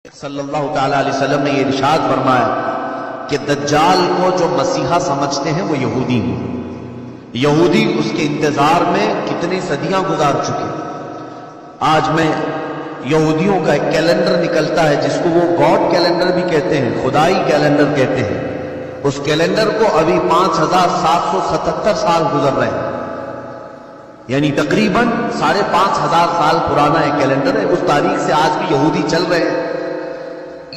صلی اللہ تعالیٰ علیہ وسلم نے یہ ارشاد فرمایا کہ دجال کو جو مسیحا سمجھتے ہیں وہ یہودی ہیں۔ یہودی اس کے انتظار میں کتنی صدیاں گزار چکے۔ آج میں یہودیوں کا ایک کیلنڈر نکلتا ہے جس کو وہ گاڈ کیلنڈر بھی کہتے ہیں، خدائی کیلنڈر کہتے ہیں۔ اس کیلنڈر کو ابھی 5777 سال گزر رہے ہیں، یعنی تقریباً 5500 سال پرانا ایک کیلنڈر ہے۔ اس تاریخ سے آج بھی یہودی چل رہے ہیں۔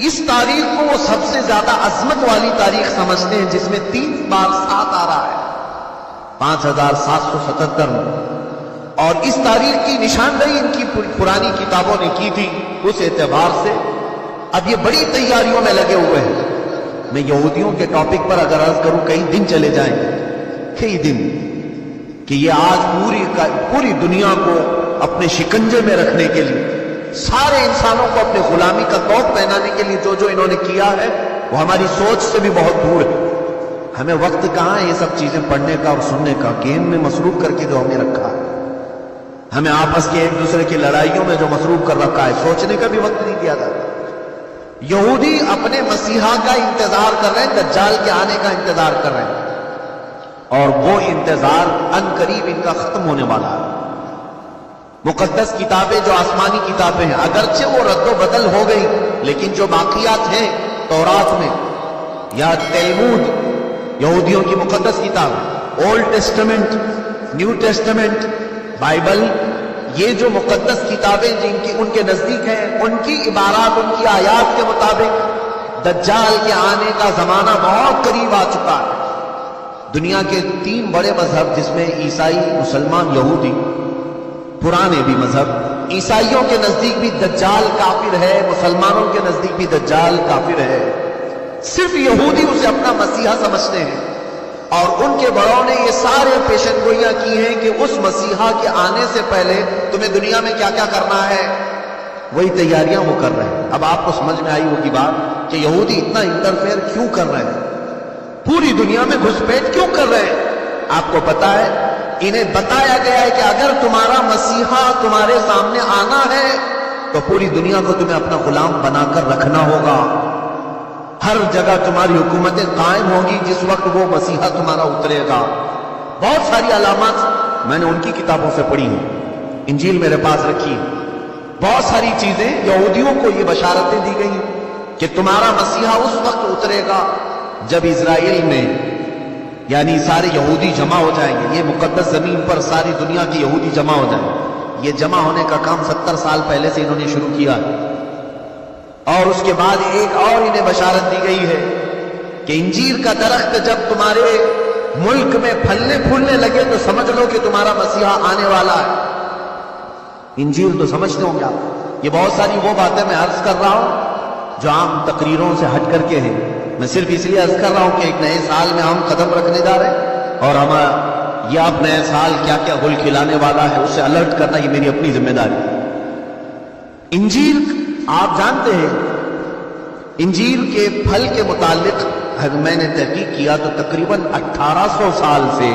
اس تاریخ کو وہ سب سے زیادہ عظمت والی تاریخ سمجھتے ہیں، جس میں 3 بار 7 آ رہا ہے 5777 میں۔ اور اس تاریخ کی نشاندہی ان کی پرانی کتابوں نے کی تھی۔ اس اعتبار سے اب یہ بڑی تیاریوں میں لگے ہوئے ہیں۔ میں یہودیوں کے ٹاپک پر اگر عرض کروں کئی دن چلے جائیں، کئی دن، کہ یہ آج پوری دنیا کو اپنے شکنجے میں رکھنے کے لیے، سارے انسانوں کو اپنے غلامی کا طوق پہنانے کے لیے جو انہوں نے کیا ہے وہ ہماری سوچ سے بھی بہت دور ہے۔ ہمیں وقت کہاں ہے یہ سب چیزیں پڑھنے کا اور سننے کا؟ گیم میں مصروف کر کے جو ہمیں رکھا ہے، ہمیں آپس کے ایک دوسرے کی لڑائیوں میں جو مصروف کر رکھا ہے، سوچنے کا بھی وقت نہیں دیا جاتا۔ یہودی اپنے مسیحا کا انتظار کر رہے ہیں، دجال کے آنے کا انتظار کر رہے ہیں، اور وہ انتظار ان قریب ان کا ختم ہونے والا ہے۔ مقدس کتابیں جو آسمانی کتابیں ہیں، اگرچہ وہ رد و بدل ہو گئی، لیکن جو باقیات ہیں تورات میں یا تلمود، یہودیوں کی مقدس کتاب، old testament, new testament, Bible, یہ جو مقدس کتابیں جن کی ان کے نزدیک ہیں، ان کی عبارات، ان کی آیات کے مطابق دجال کے آنے کا زمانہ بہت قریب آ چکا ہے۔ دنیا کے 3 بڑے مذہب، جس میں عیسائی، مسلمان، یہودی، پرانے بھی مذہب، عیسائیوں کے نزدیک بھی دجال کافر ہے، مسلمانوں کے نزدیک بھی دجال کافر ہے۔ صرف یہودی اسے اپنا مسیحا سمجھتے ہیں، اور ان کے بڑوں نے یہ سارے پیشن گوئیاں کی ہیں کہ اس مسیحا کے آنے سے پہلے تمہیں دنیا میں کیا کیا کرنا ہے، وہی تیاریاں وہ کر رہے ہیں۔ اب آپ کو سمجھ میں آئی ہوگی بات کہ یہودی اتنا انٹرفیئر کیوں کر رہے ہیں، پوری دنیا میں گھسپیٹ کیوں کر رہے ہیں؟ آپ کو پتا ہے، انہیں بتایا گیا ہے کہ اگر تمہارا مسیحا تمہارے سامنے آنا ہے تو پوری دنیا کو تمہیں اپنا غلام بنا کر رکھنا ہوگا۔ ہر جگہ تمہاری حکومتیں قائم ہوگی جس وقت وہ مسیحا تمہارا اترے گا۔ بہت ساری علامات میں نے ان کی کتابوں سے پڑھی ہیں، انجیل میرے پاس رکھی ہے۔ بہت ساری چیزیں یہودیوں کو یہ بشارتیں دی گئی کہ تمہارا مسیحا اس وقت اترے گا جب اسرائیل میں، یعنی سارے یہودی جمع ہو جائیں گے۔ یہ مقدس زمین پر ساری دنیا کی یہودی جمع ہو جائیں گے۔ یہ جمع ہونے کا کام 70 سال پہلے سے انہوں نے شروع کیا ہے۔ اور اس کے بعد ایک اور انہیں بشارت دی گئی ہے کہ انجیر کا درخت جب تمہارے ملک میں پھلنے پھولنے لگے تو سمجھ لو کہ تمہارا مسیحا آنے والا ہے۔ انجیر تو سمجھتے ہوں گے آپ۔ یہ بہت ساری وہ باتیں میں عرض کر رہا ہوں جو عام تقریروں سے ہٹ کر کے ہیں۔ میں صرف اس لیے عرض کر رہا ہوں کہ ایک نئے سال میں ہم قدم رکھنے جا رہے ہیں، اور ہم یہ اب نئے سال کیا کیا گل کھلانے والا ہے اسے الرٹ کرنا یہ میری اپنی ذمہ داری ہے۔ انجیر، آپ جانتے ہیں، انجیر کے پھل کے متعلق میں نے تحقیق کیا تو تقریباً 1800 سال سے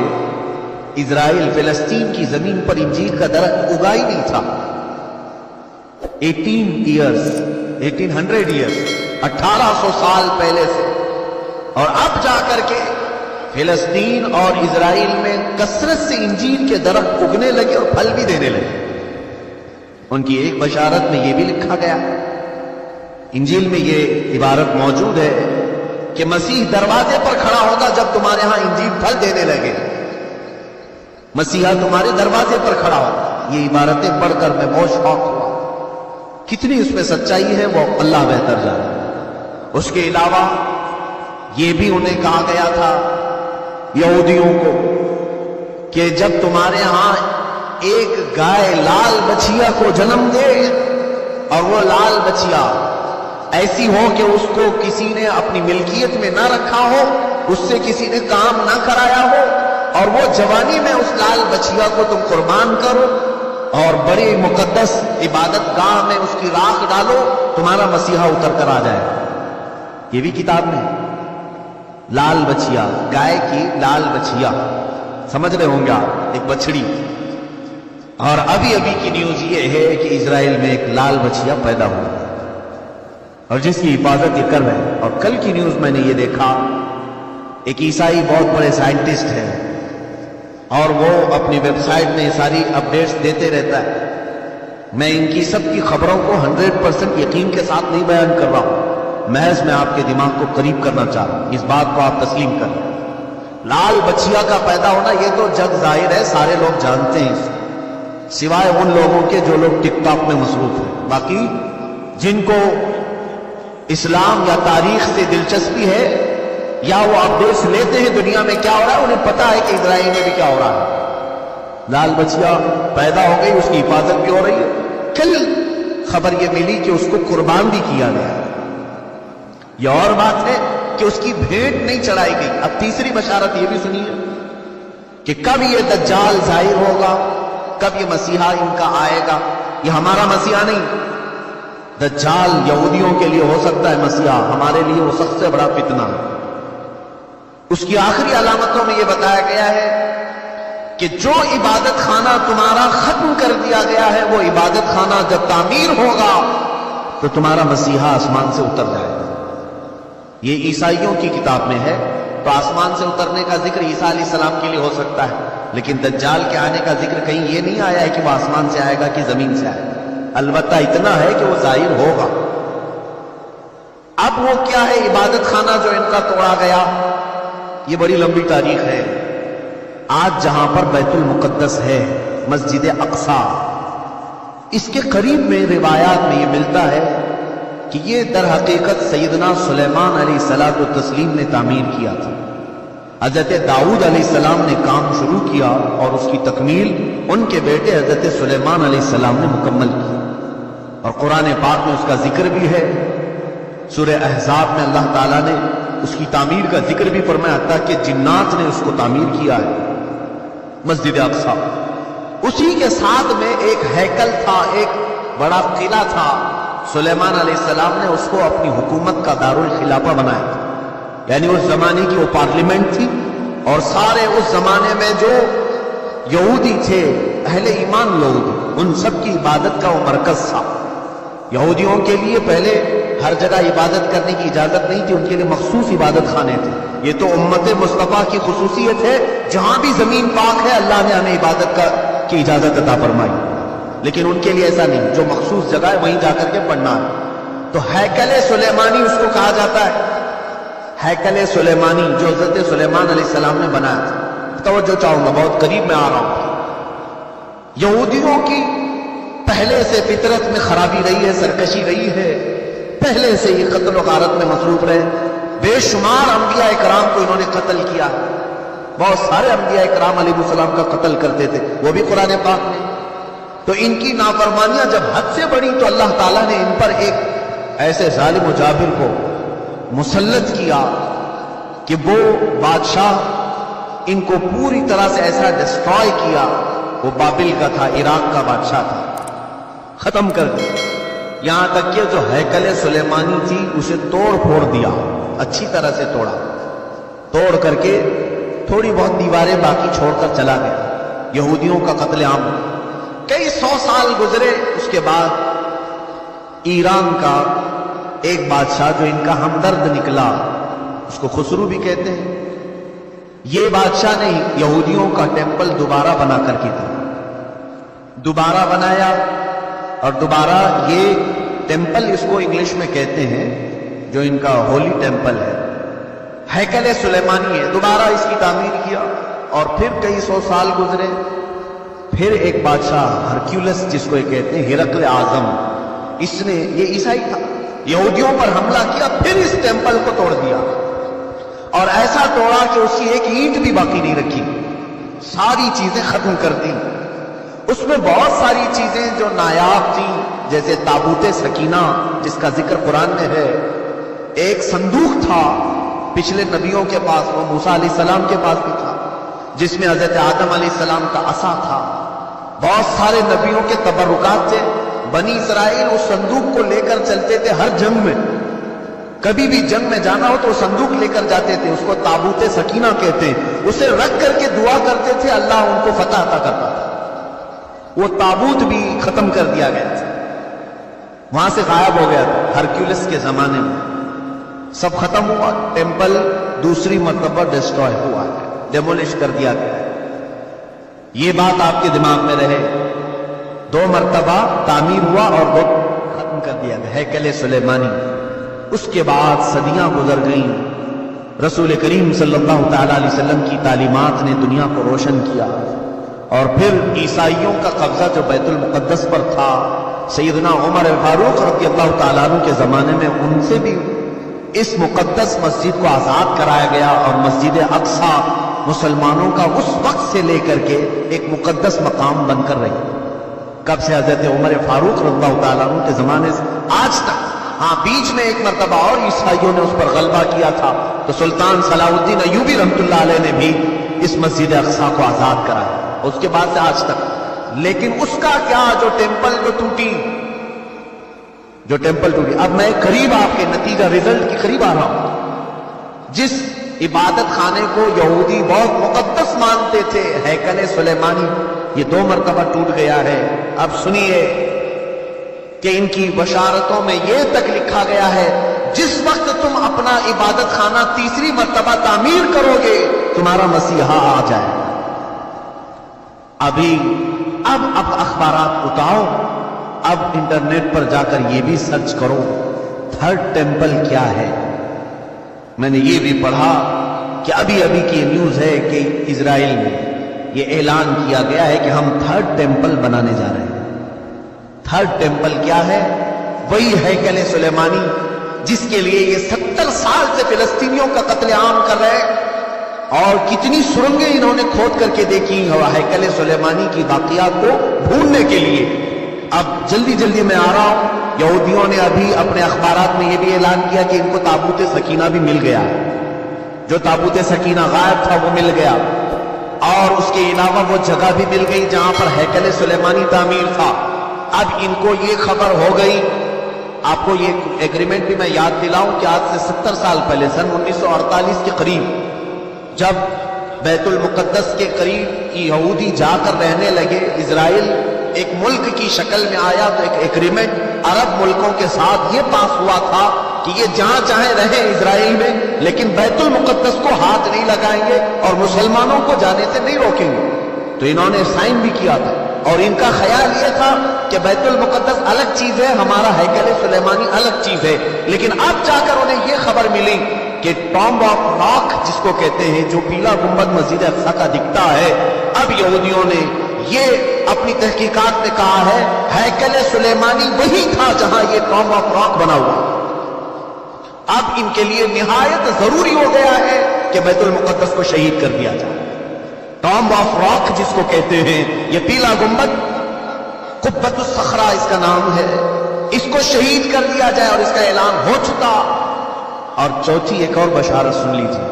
اسرائیل فلسطین کی زمین پر انجیر کا درخت اگا ہی نہیں تھا۔ 1800 ایئرز، 1800 سال پہلے سے، اور اب جا کر کے فلسطین اور اسرائیل میں کثرت سے انجیر کے درخت اگنے لگے اور پھل بھی دینے لگے۔ ان کی ایک بشارت میں یہ بھی لکھا گیا، انجیل میں یہ عبارت موجود ہے کہ مسیح دروازے پر کھڑا ہوگا جب تمہارے ہاں انجیر پھل دینے لگے۔ مسیحا تمہارے دروازے پر کھڑا ہوگا۔ یہ عبارتیں پڑھ کر میں بہت شوق ہوا۔ کتنی اس میں سچائی ہے وہ اللہ بہتر جانے۔ اس کے علاوہ یہ بھی انہیں کہا گیا تھا یہودیوں کو کہ جب تمہارے ہاں ایک گائے لال بچیا کو جنم دے، اور وہ لال بچیا ایسی ہو کہ اس کو کسی نے اپنی ملکیت میں نہ رکھا ہو، اس سے کسی نے کام نہ کرایا ہو، اور وہ جوانی میں اس لال بچیا کو تم قربان کرو اور بڑی مقدس عبادت گاہ میں اس کی راکھ ڈالو، تمہارا مسیحا اتر کر آ جائے۔ یہ بھی کتاب میں لال بچیا، گائے کی لال بچیا، سمجھ رہے ہوں گے آپ، ایک بچڑی۔ اور ابھی ابھی کی نیوز یہ ہے کہ اسرائیل میں ایک لال بچیا پیدا ہوا، اور جس کی حفاظت یہ کر رہے ہیں. اور کل کی نیوز میں نے یہ دیکھا، ایک عیسائی بہت بڑے سائنٹسٹ ہیں اور وہ اپنی ویب سائٹ میں ساری اپڈیٹس دیتے رہتا ہے. میں ان کی سب کی خبروں کو 100% یقین کے ساتھ نہیں بیان کر رہا ہوں، محض میں آپ کے دماغ کو قریب کرنا چاہ رہا ہوں. اس بات کو آپ تسلیم کریں. لال بچیا کا پیدا ہونا یہ تو جگ ظاہر ہے، سارے لوگ جانتے ہیں اس کو، سوائے ان لوگوں کے جو لوگ ٹک ٹاک میں مصروف ہیں. باقی جن کو اسلام یا تاریخ سے دلچسپی ہے یا وہ اپڈیٹس لیتے ہیں دنیا میں کیا ہو رہا ہے، انہیں پتا ہے کہ اسرائیل میں بھی کیا ہو رہا ہے. لال بچیا پیدا ہو گئی، اس کی حفاظت بھی ہو رہی ہے. کل خبر یہ ملی کہ اس کو قربان بھی کیا گیا. یہ اور بات ہے کہ اس کی بھیٹ نہیں چڑھائی گئی. اب تیسری بشارت یہ بھی سنیے کہ کب یہ دجال ظاہر ہوگا، کب یہ مسیحا ان کا آئے گا. یہ ہمارا مسیحا نہیں، دجال یہودیوں کے لیے ہو سکتا ہے مسیحا، ہمارے لیے وہ سب سے بڑا فتنہ ہے. اس کی آخری علامتوں میں یہ بتایا گیا ہے کہ جو عبادت خانہ تمہارا ختم کر دیا گیا ہے وہ عبادت خانہ جب تعمیر ہوگا تو تمہارا مسیحا آسمان سے اتر جائے گا. یہ عیسائیوں کی کتاب میں ہے، تو آسمان سے اترنے کا ذکر عیسیٰ علیہ السلام کے لیے ہو سکتا ہے، لیکن دجال کے آنے کا ذکر کہیں یہ نہیں آیا ہے کہ وہ آسمان سے آئے گا کہ زمین سے آئے گا. البتہ اتنا ہے کہ وہ ظاہر ہوگا. اب وہ کیا ہے عبادت خانہ جو ان کا توڑا گیا، یہ بڑی لمبی تاریخ ہے. آج جہاں پر بیت المقدس ہے، مسجد اقصی، اس کے قریب میں روایات میں یہ ملتا ہے کہ یہ در حقیقت سیدنا سلیمان علیہ الصلوۃ والتسلیم نے تعمیر کیا تھا. حضرت داؤد علیہ السلام نے کام شروع کیا اور اس کی تکمیل ان کے بیٹے حضرت سلیمان علیہ السلام نے مکمل کی. اور قرآن پاک میں اس کا ذکر بھی ہے. سورہ احزاب میں اللہ تعالیٰ نے اس کی تعمیر کا ذکر بھی فرمایا، حتیٰ کہ جنات نے اس کو تعمیر کیا ہے، مسجد اقصی. اسی کے ساتھ میں ایک ہیکل تھا، ایک بڑا قلعہ تھا. سلیمان علیہ السلام نے اس کو اپنی حکومت کا دارالخلافہ بنایا تھا. یعنی اس زمانے کی وہ پارلیمنٹ تھی اور سارے اس زمانے میں جو یہودی تھے، اہل ایمان لوگ، ان سب کی عبادت کا وہ مرکز تھا. یہودیوں کے لیے پہلے ہر جگہ عبادت کرنے کی اجازت نہیں تھی، ان کے لیے مخصوص عبادت خانے تھے. یہ تو امت مصطفیٰ کی خصوصیت ہے، جہاں بھی زمین پاک ہے اللہ نے ہمیں عبادت کی اجازت عطا فرمائی. لیکن ان کے لیے ایسا نہیں، جو مخصوص جگہ ہے وہیں جا کر کے پڑھنا ہے. تو ہیکل سلیمانی اس کو کہا جاتا ہے، ہیکل سلیمانی جو حضرت سلیمان علیہ السلام نے بنایا تھا. توجہ چاہوں گا، بہت قریب میں آ رہا ہوں. یہودیوں کی پہلے سے فطرت میں خرابی رہی ہے، سرکشی رہی ہے، پہلے سے یہ قتل و غارت میں مصروف رہے. بے شمار انبیاء اکرام کو انہوں نے قتل کیا. بہت سارے انبیاء اکرام علیہ السلام کا قتل کرتے تھے، وہ بھی قرآن پاک میں. تو ان کی نافرمانیاں جب حد سے بڑی تو اللہ تعالیٰ نے ان پر ایک ایسے ظالم و جابر کو مسلط کیا کہ وہ بادشاہ ان کو پوری طرح سے ایسا ڈسٹرائے کیا. وہ بابل کا تھا، عراق کا بادشاہ تھا، ختم کر دیا. یہاں تک کہ جو ہیکل سلیمانی تھی اسے توڑ پھوڑ دیا، اچھی طرح سے توڑا، توڑ کر کے تھوڑی بہت دیواریں باقی چھوڑ کر چلا گیا. یہودیوں کا قتل عام. کئی 100 سال گزرے، اس کے بعد ایران کا ایک بادشاہ جو ان کا ہمدرد نکلا، اس کو خسرو بھی کہتے ہیں، یہ بادشاہ نے یہودیوں کا ٹیمپل دوبارہ بنا کر کے دیا. دوبارہ بنایا اور دوبارہ یہ ٹیمپل اس کو انگلش میں کہتے ہیں، جو ان کا ہولی ٹیمپل ہے، ہیکل سلیمانی ہے. دوبارہ اس کی تعمیر کیا اور پھر کئی 100 سال گزرے. پھر ایک بادشاہ ہرکیولس جس کو یہ کہتے ہیں، ہرقل اعظم، اس نے، یہ عیسائی تھا، یہودیوں پر حملہ کیا، پھر اس ٹیمپل کو توڑ دیا اور ایسا توڑا کہ اس کی ایک اینٹ بھی باقی نہیں رکھی، ساری چیزیں ختم کر دی. اس میں بہت ساری چیزیں جو نایاب تھیں، جیسے تابوت سکینہ جس کا ذکر قرآن میں ہے، ایک صندوق تھا پچھلے نبیوں کے پاس، وہ موسیٰ علیہ السلام کے پاس بھی تھا، جس میں حضرت آدم علیہ السلام کا عصا تھا. بہت سارے نبیوں کے تبرکات تھے. بنی اسرائیل اس صندوق کو لے کر چلتے تھے ہر جنگ میں، کبھی بھی جنگ میں جانا ہو تو وہ صندوق لے کر جاتے تھے. اس کو تابوت سکینہ کہتے ہیں. اسے رکھ کر کے دعا کرتے تھے، اللہ ان کو فتح عطا کرتا تھا. وہ تابوت بھی ختم کر دیا گیا تھا. وہاں سے غائب ہو گیا تھا ہرکیولس کے زمانے میں. سب ختم ہوا. ٹیمپل دوسری مرتبہ ڈسٹروائے ہوا ہے, ڈیمولش کر دیا گیا ہے. یہ بات آپ کے دماغ میں رہے. 2 مرتبہ تعمیر ہوا اور 2 ختم کر دیا گیا ہیکل سلیمانی. اس کے بعد صدیاں گزر گئیں. رسول کریم صلی اللہ تعالی علیہ وسلم کی تعلیمات نے دنیا کو روشن کیا, اور پھر عیسائیوں کا قبضہ جو بیت المقدس پر تھا, سیدنا عمر فاروق رضی اللہ تعالیٰ عنہ کے زمانے میں ان سے بھی اس مقدس مسجد کو آزاد کرایا گیا, اور مسجد اقصی مسلمانوں کا اس وقت سے لے کر کے ایک مقدس مقام بن کر رہی. کب سے؟ حضرت عمر فاروق رضی اللہ تعالیٰ عنہ کے زمانے سے آج تک. ہاں, بیچ میں ایک مرتبہ اور عیسائیوں نے اس پر غلبہ کیا تھا, تو سلطان صلاح الدین ایوبی رحمۃ اللہ علیہ نے بھی اس مسجد اقصی کو آزاد کرایا, اس کے بعد سے آج تک. لیکن اس کا کیا جو ٹیمپل ٹوٹی. اب میں قریب آپ کے نتیجہ رزلٹ کے قریب آ رہا ہوں. جس عبادت خانے کو یہودی بہت مقدس مانتے تھے, ہیکل سلیمانی, یہ 2 مرتبہ ٹوٹ گیا ہے. اب سنیے کہ ان کی بشارتوں میں یہ تک لکھا گیا ہے, جس وقت تم اپنا عبادت خانہ تیسری مرتبہ تعمیر کرو گے, تمہارا مسیحا آ جائے. اب اخبارات اٹھاؤ, اب انٹرنیٹ پر جا کر یہ بھی سرچ کرو 3rd ٹیمپل کیا ہے. میں نے یہ بھی پڑھا کہ ابھی کی نیوز ہے کہ اسرائیل میں یہ اعلان کیا گیا ہے کہ ہم 3rd ٹیمپل بنانے جا رہے ہیں. 3rd ٹیمپل کیا ہے؟ وہی ہیکل سلیمانی جس کے لیے یہ 70 سال سے فلسطینیوں کا قتل عام کر رہے ہیں, اور کتنی سرنگیں انہوں نے کھود کر کے دیکھی ہیکل سلیمانی کی باقیات کو ڈھونڈنے کے لیے. اب جلدی میں آ رہا ہوں. یہودیوں نے ابھی اپنے اخبارات میں یہ بھی اعلان کیا کہ ان کو تابوت سکینہ بھی مل گیا. جو تابوت سکینہ غائب تھا وہ مل گیا, اور اس کے علاوہ وہ جگہ بھی مل گئی جہاں پر ہیکل سلیمانی تعمیر تھا. اب ان کو یہ خبر ہو گئی. آپ کو یہ ایگریمنٹ بھی میں یاد دلاؤں کہ آج سے 70 سال پہلے سن 1948 کے قریب جب بیت المقدس کے قریب یہودی جا کر رہنے لگے, اسرائیل ایک ملک کی شکل میں آیا, تو ایک ایگریمنٹ عرب ملکوں کے ساتھ یہ پاس ہوا تھا کہ یہ جہاں چاہیں رہیں اسرائیل میں, لیکن بیت المقدس کو ہاتھ نہیں لگائیں گے اور مسلمانوں کو جانے سے نہیں روکیں گے. تو انہوں نے سائن بھی کیا تھا, اور ان کا خیال یہ تھا کہ بیت المقدس الگ چیز ہے, ہمارا ہیکل سلیمانی الگ چیز ہے. لیکن اب جا کر انہیں یہ خبر ملی کہ ٹامب آف راک جس کو کہتے ہیں, جو پیلا گنبد مسجد اقصی کا دکھتا ہے, اب یہودیوں نے یہ اپنی تحقیقات میں کہا ہے ہیکل سلیمانی وہی تھا جہاں یہ ٹامب آف راک بنا ہوا. اب ان کے لیے نہایت ضروری ہو گیا ہے کہ بیت المقدس کو شہید کر دیا جائے. ٹامب آف راک جس کو کہتے ہیں, یہ پیلا گنبد, قبۃ الصخرہ اس کا نام ہے, اس کو شہید کر دیا جائے, اور اس کا اعلان ہو چکا. اور چوتھی ایک اور بشارت سن لیجیے,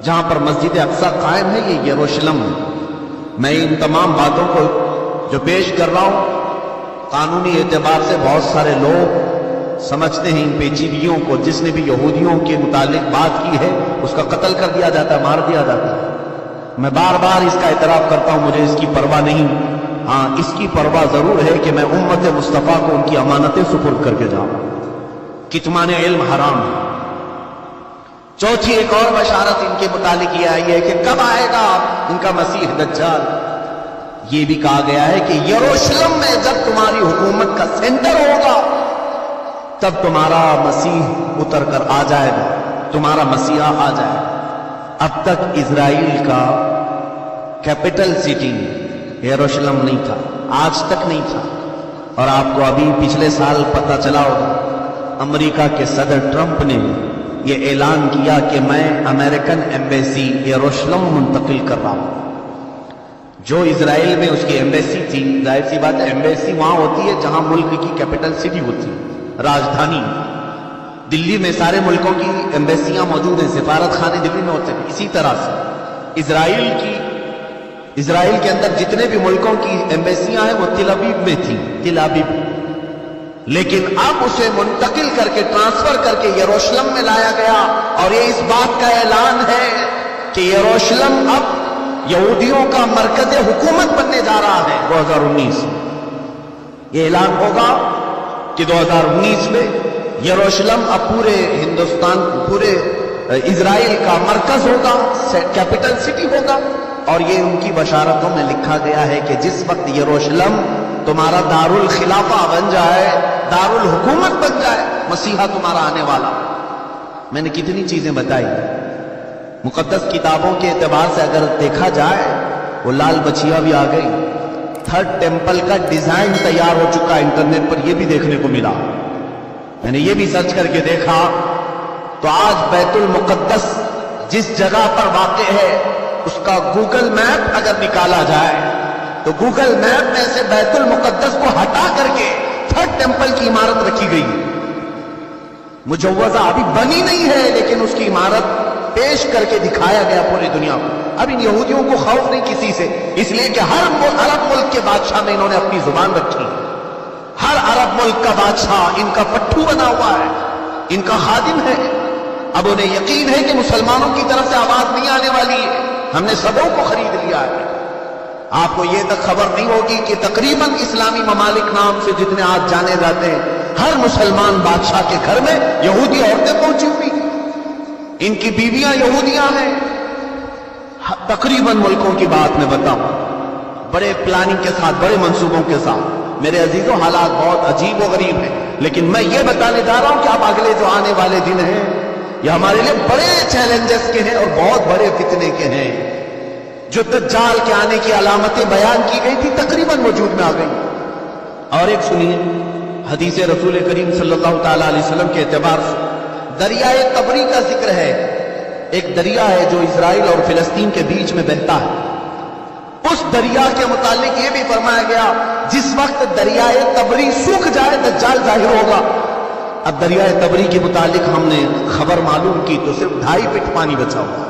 جہاں پر مسجد اقصی قائم ہے یہ یروشلم ہے. میں ان تمام باتوں کو جو پیش کر رہا ہوں, قانونی اعتبار سے بہت سارے لوگ سمجھتے ہیں ان پیچیدگیوں کو. جس نے بھی یہودیوں کے متعلق بات کی ہے اس کا قتل کر دیا جاتا ہے, مار دیا جاتا ہے. میں بار بار اس کا اعتراف کرتا ہوں, مجھے اس کی پرواہ نہیں. ہاں, اس کی پرواہ ضرور ہے کہ میں امت مصطفیٰ کو ان کی امانتیں سپرد کر کے جاؤں. کتمان علم حرام ہے. چوتھی ایک اور بشارت ان کے متعلق یہ آئی ہے کہ کب آئے گا ان کا مسیح دجال. یہ بھی کہا گیا ہے کہ یروشلم میں جب تمہاری حکومت کا سینٹر ہوگا تب تمہارا مسیح اتر کر آ جائے گا, تمہارا مسیحا آ جائے گا. اب تک اسرائیل کا کیپٹل سٹی یروشلم نہیں تھا, آج تک نہیں تھا. اور آپ کو ابھی پچھلے سال پتہ چلا ہوگا, امریکہ کے صدر ٹرمپ نے یہ اعلان کیا کہ میں امریکن ایمبیسی یروشلم منتقل کر رہا ہوں. جو اسرائیل میں اس کی ایمبیسی تھی, ظاہر سی بات ہے ایمبیسی وہاں ہوتی ہے جہاں ملک کی کیپٹل سٹی ہوتی ہے, راجدھانی. دلی میں سارے ملکوں کی ایمبیسیاں موجود ہیں, سفارت خانے دلی میں ہوتے ہیں. اسی طرح سے اسرائیل کے اندر جتنے بھی ملکوں کی ایمبیسیاں ہیں وہ تل ابیب میں تھیں, تل ابیب. لیکن اب اسے منتقل کر کے, ٹرانسفر کر کے یروشلم میں لایا گیا, اور یہ اس بات کا اعلان ہے کہ یروشلم اب یہودیوں کا مرکز حکومت بننے جا رہا ہے 2019. یہ اعلان ہوگا کہ 2019 میں یروشلم اب پورے ہندوستان، پورے اسرائیل کا مرکز ہوگا، کیپٹل سٹی ہوگا، اور یہ ان کی بشارتوں میں لکھا گیا ہے کہ جس وقت یروشلم تمہارا دارالخلافہ بن جائے، دارالحکومت بن جائے، مسیحا تمہارا آنے والا۔ میں نے کتنی چیزیں بتائی، مقدس کتابوں کے اعتبار سے اگر دیکھا جائے، وہ لال بچیا بھی آ گئی، تھرڈ ٹیمپل کا ڈیزائن تیار ہو چکا، انٹرنیٹ پر یہ بھی دیکھنے کو ملا، میں نے یہ بھی سرچ کر کے دیکھا۔ تو آج بیت المقدس جس جگہ پر واقع ہے، اس کا گوگل میپ اگر نکالا جائے تو گوگل میپ میں سے بیت المقدس کو ہٹا کر کے تھرڈ ٹیمپل کی عمارت رکھی گئی، مجوزہ ابھی بنی نہیں ہے، لیکن اس کی عمارت پیش کر کے دکھایا گیا پوری دنیا کو۔ اب ان یہودیوں کو خوف نہیں کسی سے، اس لیے کہ ہر عرب ملک کے بادشاہ میں انہوں نے اپنی زبان رکھی، ہر عرب ملک کا بادشاہ ان کا پٹھو بنا ہوا ہے، ان کا خادم ہے۔ اب انہیں یقین ہے کہ مسلمانوں کی طرف سے آواز نہیں آنے والی ہے، ہم نے سبوں کو خرید لیا ہے۔ آپ کو یہ تک خبر نہیں ہوگی کہ تقریباً اسلامی ممالک نام سے جتنے آج جانے جاتے ہیں، ہر مسلمان بادشاہ کے گھر میں یہودی عورتیں پہنچی ہوئی، ان کی بیویاں یہودیاں ہیں۔ تقریباً ملکوں کی بات میں بتاؤں، بڑے پلاننگ کے ساتھ، بڑے منصوبوں کے ساتھ۔ میرے عزیزوں، حالات بہت عجیب و غریب ہیں، لیکن میں یہ بتانے جا رہا ہوں کہ اب اگلے جو آنے والے دن ہیں، یہ ہمارے لیے بڑے چیلنجز کے ہیں اور بہت بڑے فتنے کے ہیں۔ جو دجال کے آنے کی علامتیں بیان کی گئی تھی تقریباً وجود میں آ گئی۔ اور ایک سنیے، حدیث رسول کریم صلی اللہ تعالی علیہ وسلم کے اعتبار سے دریائے تبری کا ذکر ہے۔ ایک دریا ہے جو اسرائیل اور فلسطین کے بیچ میں بہتا ہے۔ اس دریا کے متعلق یہ بھی فرمایا گیا، جس وقت دریائے تبری سوکھ جائے دجال ظاہر ہوگا۔ اب دریائے تبری کے متعلق ہم نے خبر معلوم کی تو صرف 2.5 فٹ پانی بچا ہوا ہے،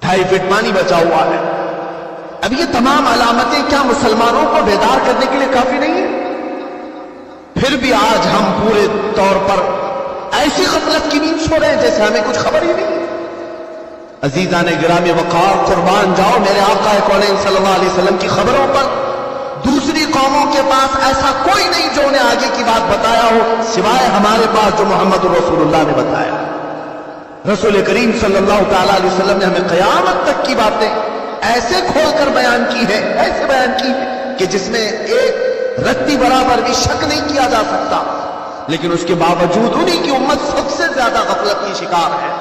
2.5 فٹ پانی بچا ہوا ہے۔ اب یہ تمام علامتیں کیا مسلمانوں کو بیدار کرنے کے لیے کافی نہیں ہیں؟ پھر بھی آج ہم پورے طور پر ایسی غفلت کی نیند سو رہے ہیں جیسے ہمیں کچھ خبر ہی نہیں۔ عزیزان گرامی وقار، قربان جاؤ میرے آقا کونین صلی اللہ علیہ وسلم کی خبروں پر۔ دوسری قوموں کے پاس ایسا کوئی نہیں جو انہیں آگے کی بات بتایا ہو، سوائے ہمارے پاس جو محمد رسول اللہ نے بتایا۔ رسول کریم صلی اللہ تعالی علیہ وسلم نے ہمیں قیامت تک کی باتیں ایسے کھول کر بیان کی ہے، ایسے بیان کی ہے کہ جس میں ایک رتی برابر بھی شک نہیں کیا جا سکتا، لیکن اس کے باوجود انہی کی امت سب سے زیادہ غفلت کی شکار ہے،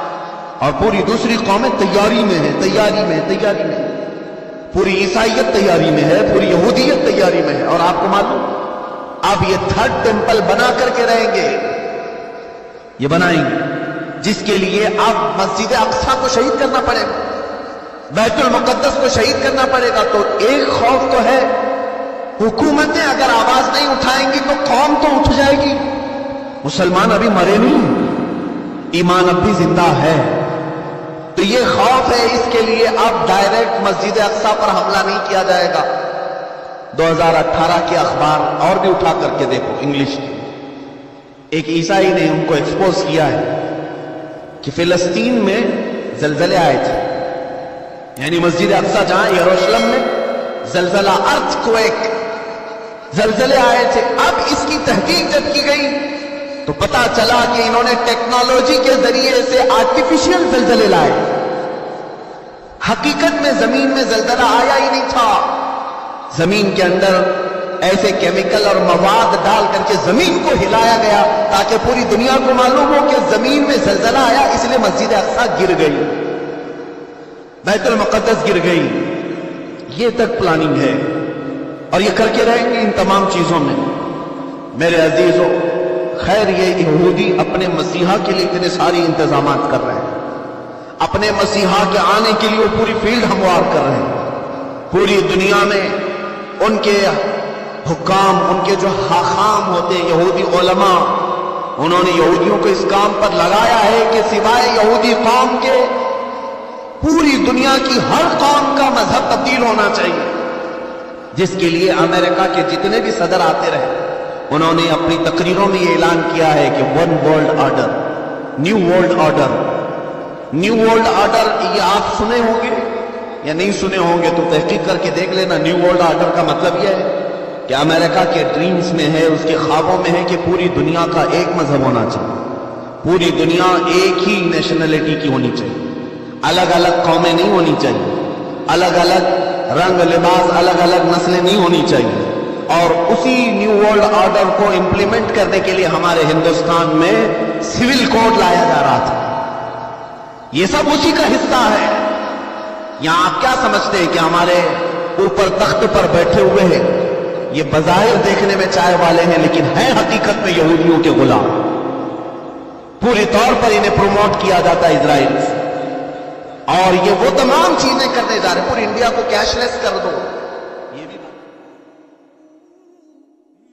اور پوری دوسری قومیں تیاری میں ہیں، تیاری میں۔ پوری عیسائیت تیاری میں ہے، پوری یہودیت تیاری میں ہے۔ اور آپ کو معلوم، اب یہ تھرڈ ٹیمپل بنا کر کے رہیں گے، یہ بنائیں گے، جس کے لیے اب مسجد اقصی کو شہید کرنا پڑے گا، بیت المقدس کو شہید کرنا پڑے گا۔ تو ایک خوف تو ہے، حکومتیں اگر آواز نہیں اٹھائیں گی تو قوم تو اٹھ جائے گی۔ مسلمان ابھی مرے نہیں، ایمان اب بھی زندہ ہے۔ تو یہ خوف ہے، اس کے لیے اب ڈائریکٹ مسجد اقصی پر حملہ نہیں کیا جائے گا۔ 2018 کے اخبار اور بھی اٹھا کر کے دیکھو، انگلش کے، ایک عیسائی نے ان کو ایکسپوز کیا ہے کہ فلسطین میں زلزلے آئے تھے، یعنی مسجد اقصی جہاں یروشلم میں زلزلہ، ارتھ کویک، زلزلے آئے تھے۔ اب اس کی تحقیق جب کی گئی تو پتا چلا کہ انہوں نے ٹیکنالوجی کے ذریعے سے آرٹیفیشل زلزلے لائے، حقیقت میں زمین میں زلزلہ آیا ہی نہیں تھا۔ زمین کے اندر ایسے کیمیکل اور مواد ڈال کر کے زمین کو ہلایا گیا تاکہ پوری دنیا کو معلوم ہو کہ زمین میں زلزلہ آیا، اس لیے مسجد اقصی گر گئی، بیت المقدس گر گئی۔ یہ تک پلاننگ ہے، اور یہ کر کے رہیں گے ان تمام چیزوں میں۔ میرے عزیزوں، خیر یہ یہودی اپنے مسیحا کے لیے اتنے ساری انتظامات کر رہے ہیں، اپنے مسیحا کے آنے کے لیے وہ پوری فیلڈ ہموار کر رہے ہیں۔ پوری دنیا میں ان کے حکام، ان کے جو حاخام ہوتے ہیں یہودی علماء، انہوں نے یہودیوں کو اس کام پر لگایا ہے کہ سوائے یہودی قوم کے پوری دنیا کی ہر قوم کا مذہب تبدیل ہونا چاہیے، جس کے لیے امریکہ کے جتنے بھی صدر آتے رہے انہوں نے اپنی تقریروں میں یہ اعلان کیا ہے کہ one world order, new world order, new world order. یہ آپ سنے ہوں گے یا نہیں سنے ہوں گے تو تحقیق کر کے دیکھ لینا۔ نیو ورلڈ آرڈر کا مطلب یہ ہے کہ امریکہ کے ڈریمز میں ہے، اس کے خوابوں میں ہے کہ پوری دنیا کا ایک مذہب ہونا چاہیے، پوری دنیا ایک ہی نیشنلٹی کی ہونی چاہیے، الگ الگ قومیں نہیں ہونی چاہیے، الگ الگ رنگ لباس، الگ الگ نسلیں نہیں ہونی چاہیے۔ اور اسی نیو ورلڈ آرڈر کو امپلیمنٹ کرنے کے لیے ہمارے ہندوستان میں سول کوڈ لایا جا رہا تھا۔ یہ سب اسی کا حصہ ہے۔ یہاں آپ کیا سمجھتے ہیں کہ ہمارے اوپر تخت پر بیٹھے ہوئے ہیں، یہ بظاہر دیکھنے میں چائے والے ہیں لیکن ہیں حقیقت میں یہودیوں کے غلام۔ پوری طور پر انہیں پروموٹ کیا جاتا ہے اسرائیل سے، اور یہ وہ تمام چیزیں کرنے جا رہے ہیں۔ پوری انڈیا کو کیش لیس کر دو،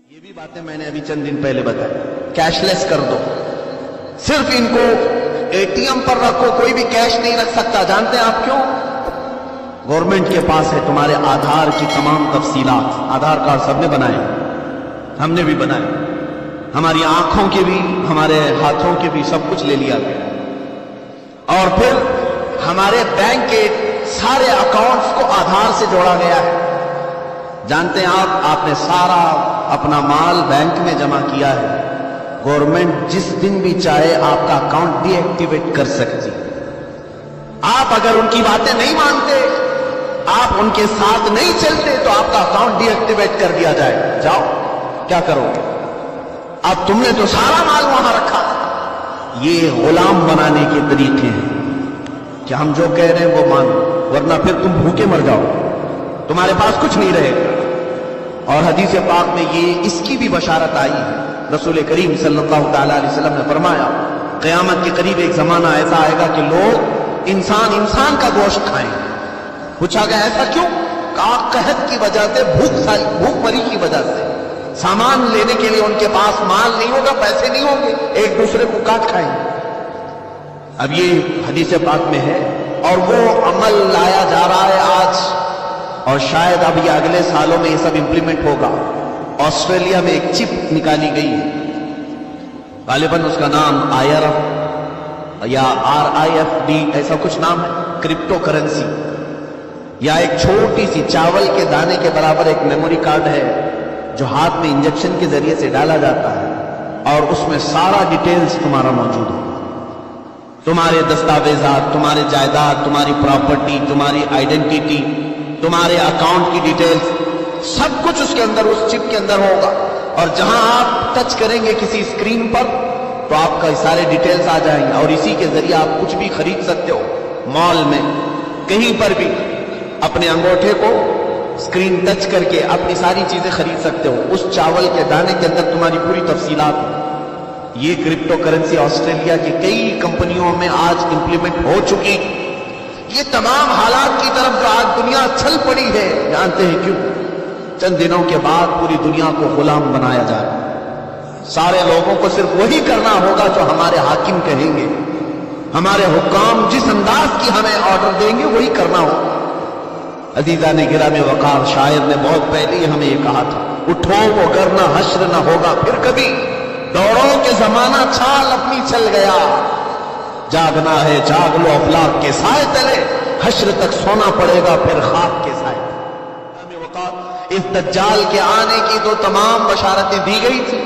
یہ بھی باتیں میں نے ابھی چند دن پہلے بتائی، کیش لیس کر دو، صرف ان کو اے ٹی ایم پر رکھو، کوئی بھی کیش نہیں رکھ سکتا۔ جانتے ہیں آپ کیوں؟ گورنمنٹ کے پاس ہے تمہارے آدھار کی تمام تفصیلات، آدھار کارڈ سب نے بنائے، ہم نے بھی بنائے، ہماری آنکھوں کے بھی، ہمارے ہاتھوں کے بھی، سب کچھ لے لیا گیا، اور پھر ہمارے بینک کے سارے اکاؤنٹس کو آدھار سے جوڑا گیا ہے۔ جانتے ہیں آپ نے سارا اپنا مال بینک میں جمع کیا ہے، گورنمنٹ جس دن بھی چاہے آپ کا اکاؤنٹ ڈی ایکٹیویٹ کر سکتی۔ آپ اگر ان کی باتیں نہیں مانتے، آپ ان کے ساتھ نہیں چلتے، تو آپ کا اکاؤنٹ ڈی ایکٹیویٹ کر دیا جائے۔ جاؤ، کیا کرو گے؟ اب تم نے تو سارا مال وہاں رکھا تھا۔ یہ غلام بنانے کے طریقے ہیں کہ ہم جو کہہ رہے ہیں وہ مانو، ورنہ پھر تم بھوکے مر جاؤ، تمہارے پاس کچھ نہیں رہے گا۔ اور حدیث پاک میں یہ اس کی بھی بشارت آئی ہے۔ رسول کریم صلی اللہ تعالیٰ علیہ وسلم نے فرمایا قیامت کے قریب ایک زمانہ ایسا آئے گا کہ لوگ انسان کا گوشت کھائیں۔ پوچھا گیا ایسا کیوں؟ کہا قحط کی وجہ سے، بھوک مری کی وجہ سے، سامان لینے کے لیے ان کے پاس مال نہیں ہوگا، پیسے نہیں ہوں گے، ایک دوسرے کو کاٹ کھائیں گے۔ اب یہ حدیث پاک میں ہے، اور وہ عمل لایا جا رہا ہے آج، اور شاید اب یہ اگلے سالوں میں یہ سب امپلیمنٹ ہوگا۔ آسٹریلیا میں ایک چپ نکالی گئی ہے، غالباً اس کا نام IRF یا RIFD ایسا کچھ نام ہے، کرپٹو کرنسی، یا ایک چھوٹی سی چاول کے دانے کے برابر ایک میموری کارڈ ہے جو ہاتھ میں انجیکشن کے ذریعے سے ڈالا جاتا ہے، اور اس میں سارا ڈیٹیلز تمہارا موجود ہوگا، تمہارے دستاویزات، تمہارے جائیداد، تمہاری پراپرٹی، تمہاری آئیڈینٹی، تمہارے اکاؤنٹ کی ڈیٹیلز، سب کچھ اس کے اندر، اس چپ کے اندر ہوگا۔ اور جہاں آپ ٹچ کریں گے کسی اسکرین پر تو آپ کا سارے ڈیٹیلز آ جائیں گے، اور اسی کے ذریعے آپ کچھ بھی خرید سکتے ہو، مال میں کہیں پر بھی اپنے انگوٹھے کو اسکرین ٹچ کر کے اپنی ساری چیزیں خرید سکتے ہو۔ اس چاول کے دانے کے اندر تمہاری پوری تفصیلات ہیں۔ یہ کرپٹو کرنسی آسٹریلیا کی کئی کمپنیوں میں آج امپلیمنٹ ہو چکی۔ یہ تمام حالات کی طرف جو آج دنیا چھل پڑی ہے، جانتے ہیں کیوں؟ چند دنوں کے بعد پوری دنیا کو غلام بنایا جا رہا ہے۔ سارے لوگوں کو صرف وہی کرنا ہوگا جو ہمارے حاکم کہیں گے، ہمارے حکام جس انداز کی ہمیں آرڈر دیں گے وہی کرنا ہوگا۔ عزیزان گرامی وقار، شاعر نے بہت پہلے ہی ہمیں یہ کہا تھا، اٹھو وہ کرنا حشر نہ ہوگا پھر کبھی، دوڑوں کے زمانہ چھال اپنی چل گیا، جاگنا ہے جاگ لو افلاک کے سائے تلے، حشر تک سونا پڑے گا پھر خاک کے سائے۔ اس دجال کے آنے کی تو تمام بشارتیں دی گئی تھی،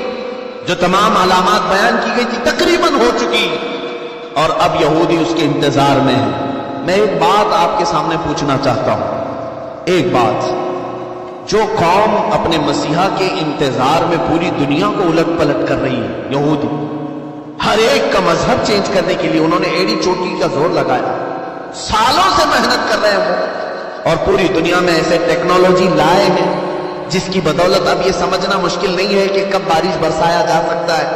جو تمام علامات بیان کی گئی تھی تقریباً ہو چکی، اور اب یہودی اس کے انتظار میں ہیں۔ میں ایک بات آپ کے سامنے پوچھنا چاہتا ہوں، ایک بات، جو قوم اپنے مسیحا کے انتظار میں پوری دنیا کو الٹ پلٹ کر رہی ہے، یہودی، ہر ایک کا مذہب چینج کرنے کے لیے انہوں نے ایڑی چوٹی کا زور لگایا، سالوں سے محنت کر رہے ہیں وہ، اور پوری دنیا میں ایسے ٹیکنالوجی لائے ہیں جس کی بدولت اب یہ سمجھنا مشکل نہیں ہے کہ کب بارش برسایا جا سکتا ہے،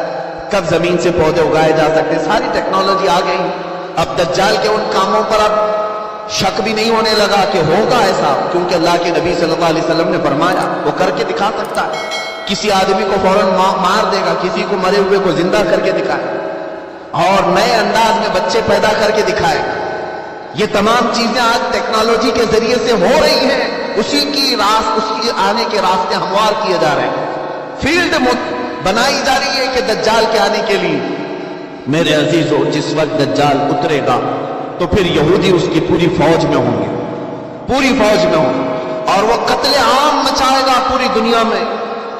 کب زمین سے پودے اگائے جا سکتے، ساری ٹیکنالوجی آ گئی۔ اب دجال کے ان کاموں پر اب شک بھی نہیں ہونے لگا کہ ہوگا ایسا، کیونکہ اللہ کے نبی صلی اللہ علیہ وسلم نے فرمایا وہ کر کے دکھا سکتا ہے، کسی آدمی کو فوراً مار دے گا، کسی کو مرے ہوئے کو زندہ کر کے دکھائے، اور نئے انداز میں بچے پیدا کر کے دکھائے۔ یہ تمام چیزیں آج ٹیکنالوجی کے ذریعے سے ہو رہی ہیں، اسی کے آنے کے راستے ہموار کیے جا رہے ہیں، فیلڈ بنائی جا رہی ہے کہ دجال کے آنے کے لیے۔ میرے عزیزو، جس وقت دجال اترے گا تو پھر یہودی اس کی پوری فوج میں ہوں گے، پوری فوج میں ہوں گے، اور وہ قتل عام مچائے گا پوری دنیا میں۔